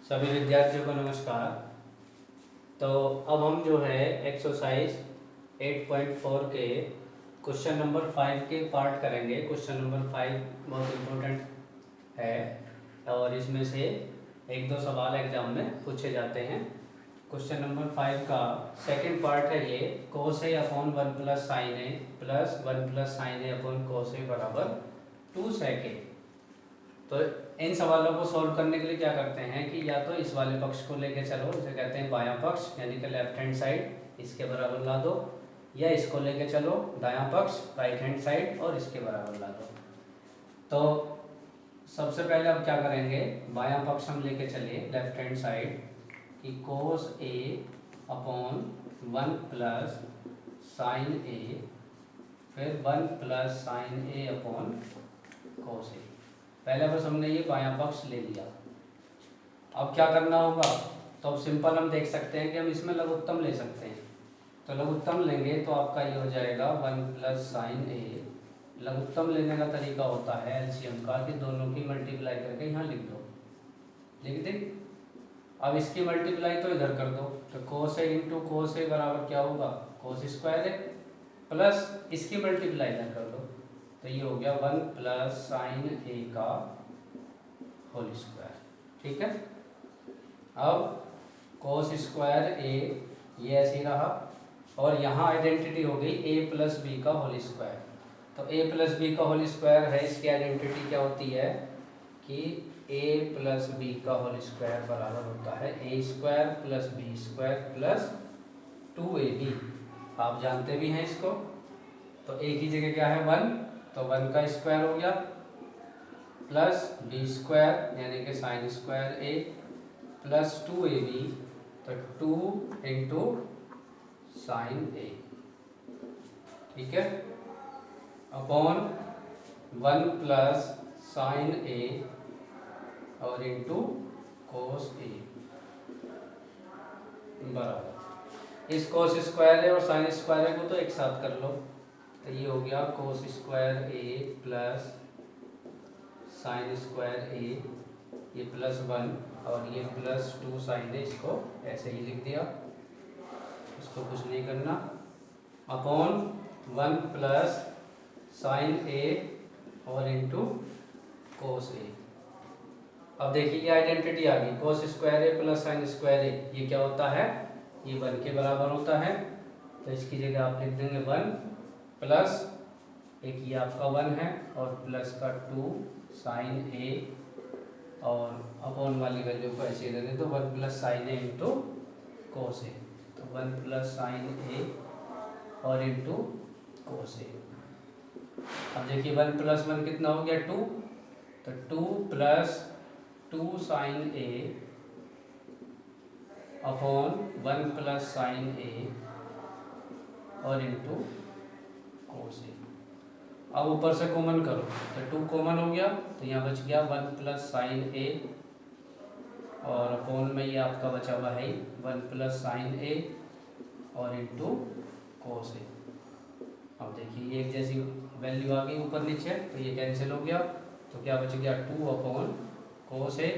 सभी विद्यार्थियों को नमस्कार। तो अब हम जो है एक्सरसाइज 8.4 के क्वेश्चन नंबर 5 के पार्ट करेंगे। क्वेश्चन नंबर 5 बहुत इम्पोर्टेंट है और इसमें से एक दो सवाल एग्जाम में पूछे जाते हैं। क्वेश्चन नंबर 5 का सेकंड पार्ट है ये, cos a upon 1 plus sine A plus 1 plus sine A upon cos a बराबर 2 sec a। तो इन सवालों को सॉल्व करने के लिए क्या करते हैं कि या तो इस वाले पक्ष को लेके चलो, इसे कहते हैं बायां पक्ष यानी कि लेफ्ट हैंड साइड, इसके बराबर ला दो, या इसको लेके चलो दायां पक्ष राइट हैंड साइड और इसके बराबर ला दो। तो सबसे पहले अब क्या करेंगे, बायां पक्ष हम लेके चले लेफ्ट हैंड साइड कि cos a upon 1 plus sine A, फिर 1 plus sine A upon cos a। पहले बस हमने ये बायां पक्ष ले लिया। अब क्या करना होगा, तो अब सिंपल हम देख सकते हैं कि हम इसमें लघुत्तम ले सकते हैं। तो लघुत्तम लेंगे तो आपका ये हो जाएगा 1 प्लस साइन ए। लघुत्तम लेने का तरीका होता है एलसीएम का कि दोनों की मल्टीप्लाई करके यहाँ लिख दो, लिख दे। अब इसकी मल्टीप्लाई तो इधर कर दो, तो कोस ए इंटू कोस ए बराबर क्या होगा, कोस स्क्वायर ए, प्लस इसकी मल्टीप्लाई इधर कर दो, तो ये हो गया 1 प्लस साइन ए का होल स्क्वायर। ठीक है। अब कोस स्क्वायर ए ये ऐसे ही रहा और यहाँ आइडेंटिटी हो गई ए प्लस बी का होल स्क्वायर। तो ए प्लस बी का होल स्क्वायर है, इसकी आइडेंटिटी क्या होती है कि ए प्लस बी का होल स्क्वायर बराबर होता है A square plus B square plus 2ab। आप जानते भी हैं इसको। तो ए की जगह क्या है 1, तो 1 का स्क्वायर हो गया प्लस बी स्क्वायर यानी कि साइन स्क्वायर ए प्लस 2ab, तो 2 इंटू साइन ए। ठीक है, अपॉन 1 प्लस साइन ए और इंटू कोस ए बराबर इस कोस स्क्वायर ए और साइन स्क्वायर ए को तो एक साथ कर लो, तो ये हो गया कोस स्क्वायर ए प्लस साइन स्क्वायर ए, ये प्लस 1 और ये प्लस 2 साइन ए, इसको ऐसे ही लिख दिया, इसको कुछ नहीं करना, अपॉन 1 प्लस साइन ए और इंटू कोस ए। अब देखिए ये आइडेंटिटी आ गई, कोस स्क्वायर ए प्लस साइन स्क्वायर ए, ये क्या होता है, ये 1 के बराबर होता है। तो इसकी जगह आप लिख देंगे 1 प्लस एक ये आपका 1 है और प्लस का 2 साइन ए और अपॉन वाली वैल्यू को ऐसे दे दें, तो 1 प्लस साइन ए इंटू कोस ए, तो 1 प्लस साइन ए और इंटू कोस ए। अब देखिए 1 प्लस 1 कितना हो गया 2, तो 2 plus 2 sign A upon 1 plus sine ए और इंटू कोस ए। अब ऊपर से कॉमन करो, तो 2 कॉमन हो गया, तो यहाँ बच गया 1 प्लस साइन ए और अपॉन में ये आपका बचा हुआ है 1 प्लस साइन ए और इंटू कोस ए। अब देखिए ये एक जैसी वैल्यू आ गई ऊपर नीचे, तो ये कैंसिल हो गया, तो क्या बच गया 2 अपॉन कोस ए,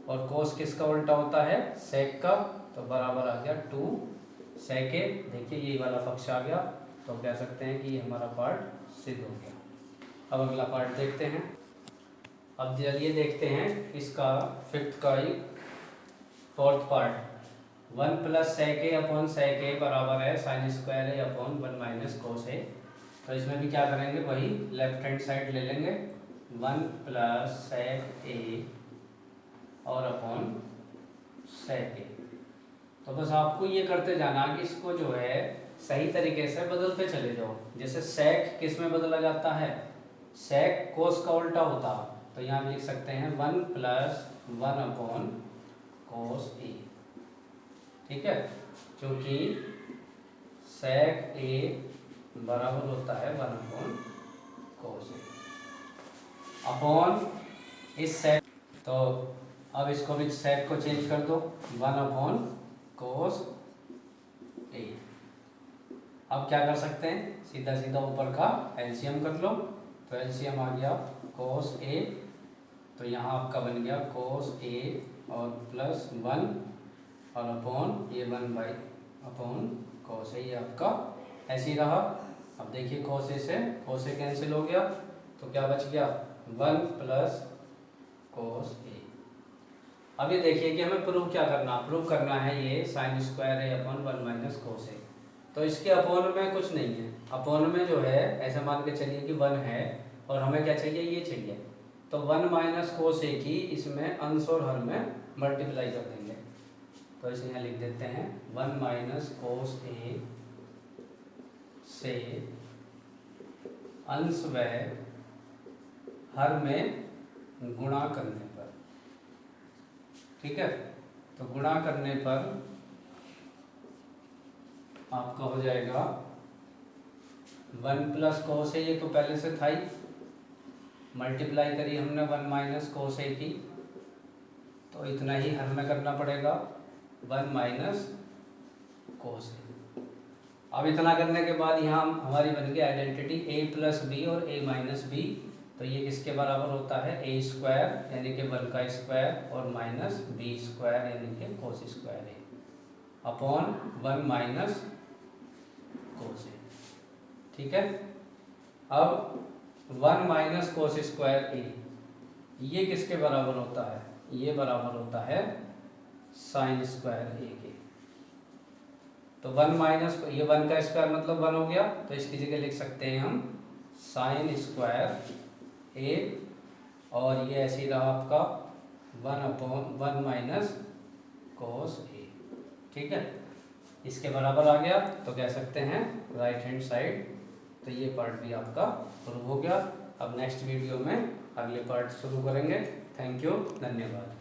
और कोस किसका उल्टा होता है, सेक का, तो बराबर आ गया 2 सेक ए। देखिए ये वाला पक्ष आ गया, तो कह सकते हैं कि ये हमारा पार्ट सिद्ध हो गया। अब अगला पार्ट देखते हैं। अब चलिए देखते हैं इसका फिफ्थ का ही फोर्थ पार्ट। 1 प्लस सेक ए अपॉन सेक ए बराबर है साइन स्क्वायर ए अपॉन 1 माइनस कोस ए। तो इसमें भी क्या करेंगे, वही लेफ्ट हैंड साइड ले लेंगे, 1 प्लस सेक ए और अपॉन सेक ए। तो बस आपको ये करते जाना कि इसको जो है सही तरीके से बदलते चले जाओ। जैसे सेक किस में बदला जाता है, सेक कोस का उल्टा होता, तो यहाँ लिख सकते हैं 1 प्लस 1 अपॉन कोस ए। ठीक है, क्योंकि सेक ए बराबर होता है 1 अपॉन कोस ए अपॉन इस सेक। तो अब इसको भी सेक को चेंज कर दो, 1 अपॉन कोस ए। अब क्या कर सकते हैं, सीधा सीधा ऊपर का एलसीएम कर लो, तो एलसीएम आ गया कोस ए, तो यहाँ आपका बन गया cos A और प्लस 1 और अपॉन ये 1/अपॉन cos A, ये आपका ऐसे ही रहा। अब देखिए cos A से cos A कैंसिल हो गया, तो क्या बच गया 1 प्लस cos A। अब ये देखिए कि हमें प्रूव क्या करना, प्रूव करना है ये sine square A upon 1 minus cos A। तो इसके अपॉन में कुछ नहीं है, अपॉन में जो है ऐसा मान के चलिए कि 1 है और हमें क्या चाहिए, ये चाहिए। तो 1 माइनस cos A की इसमें अंश और हर में मल्टीप्लाई कर देंगे। तो इसे यहाँ लिख देते हैं 1 माइनस cos A से अंश व हर में गुणा करने पर, ठीक है। तो गुणा करने पर आपका हो जाएगा 1 प्लस cos A, ये तो पहले से था ही, मल्टीप्लाई करी हमने 1 माइनस cos A की, तो इतना ही हर में करना पड़ेगा 1 माइनस cos A। अब इतना करने के बाद यहाँ हमारी बन गई आइडेंटिटी a प्लस बी और a माइनस बी। तो ये किसके बराबर होता है, a स्क्वायर यानी कि 1 का स्क्वायर और माइनस b स्क्वायर यानी कि cos square a upon 1 minus cos A, ठीक है। अब 1 माइनस cos स्क्वायर a ये किसके बराबर होता है, ये बराबर होता है साइन स्क्वायर a के। तो 1 माइनस, ये 1 का स्क्वायर मतलब 1 हो गया, तो इसकी जगह लिख सकते हैं हम साइन स्क्वायर a, और ये ऐसे ही रहा आपका 1 अपॉन 1 माइनस cos A, ठीक है। इसके बराबर आ गया तो कह सकते हैं राइट हैंड साइड। तो ये पार्ट भी आपका प्रूव हो गया। अब नेक्स्ट वीडियो में अगले पार्ट शुरू करेंगे। थैंक यू, धन्यवाद।